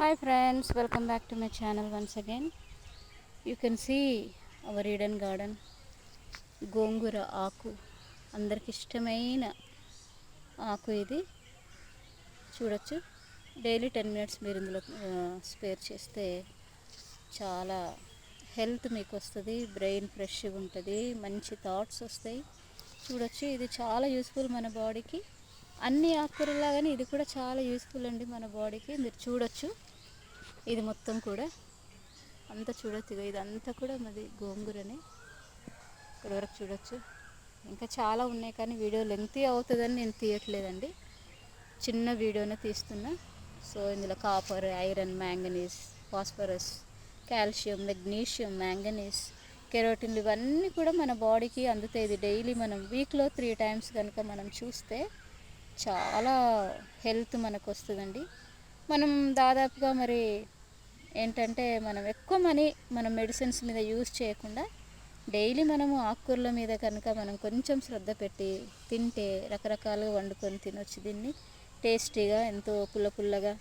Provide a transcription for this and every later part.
Hi friends, welcome back to my channel once again. You can see our Eden garden. గోంగూర ఆకు అందరికి ఇష్టమైన ఆకు ఇది. చూడొచ్చు. డైలీ 10 minutes మీరు ఇందులో స్పేర్ చేస్తే చాలా హెల్త్ మీకు వస్తుంది, బ్రెయిన్ ఫ్రెష్గా ఉంటుంది, మంచి థాట్స్ వస్తాయి. చూడొచ్చు, ఇది చాలా యూస్ఫుల్ మన బాడీకి. అన్ని ఆకుకూరలాగానే ఇది కూడా చాలా యూస్ఫుల్ అండి మన బాడీకి. మీరు చూడొచ్చు, ఇది మొత్తం కూడా అంతా చూడొచ్చు. ఇదంతా కూడా మాది గోంగూరనే. ఇక్కడ వరకు చూడొచ్చు. ఇంకా చాలా ఉన్నాయి కానీ వీడియో లెంగ్తీ అవుతుందని నేను తీయట్లేదండి, చిన్న వీడియోనే తీస్తున్నా. సో ఇందులో copper, iron, manganese, phosphorus, calcium, magnesium, manganese, కెరోటిన్లు ఇవన్నీ కూడా మన బాడీకి అందుతాయి. ఇది డైలీ మనం వీక్లో 3 times కనుక మనం చూస్తే చాలా హెల్త్ మనకు వస్తుందండి. మనం దాదాపుగా మరి ఏంటంటే మనం ఎక్కువ మనీ మనం మెడిసిన్స్ మీద యూజ్ చేయకుండా డైలీ మనము ఆకుకూరల మీద కనుక మనం కొంచెం శ్రద్ధ పెట్టి తింటే రకరకాలుగా వండుకొని తినొచ్చు. దీన్ని టేస్టీగా, ఎంతో పుల్ల పుల్లగా,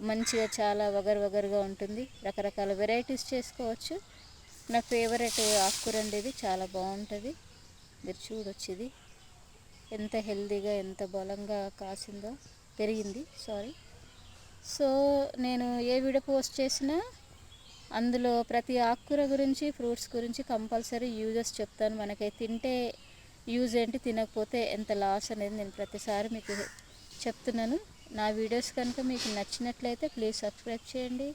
మంచిగా, చాలా వగరుగా ఉంటుంది. రకరకాల వెరైటీస్ చేసుకోవచ్చు. నా ఫేవరెట్ ఆకుకూర అండి ఇది, చాలా బాగుంటుంది. మీరు చూడొచ్చు, ఇది ఎంత హెల్తీగా, ఎంత బలంగా కాసిందో, పెరిగింది. సో నేను ఏ వీడియో పోస్ట్ చేసినా అందులో ప్రతి ఆకుకూర గురించి, ఫ్రూట్స్ గురించి కంపల్సరీ యూజెస్ చెప్తాను. మనకి తింటే యూజ్ ఏంటి, తినకపోతే ఎంత లాస్ అనేది నేను ప్రతిసారి మీకు చెప్తున్నాను. నా వీడియోస్ కనుక మీకు నచ్చినట్లయితే ప్లీజ్ సబ్స్క్రైబ్ చేయండి.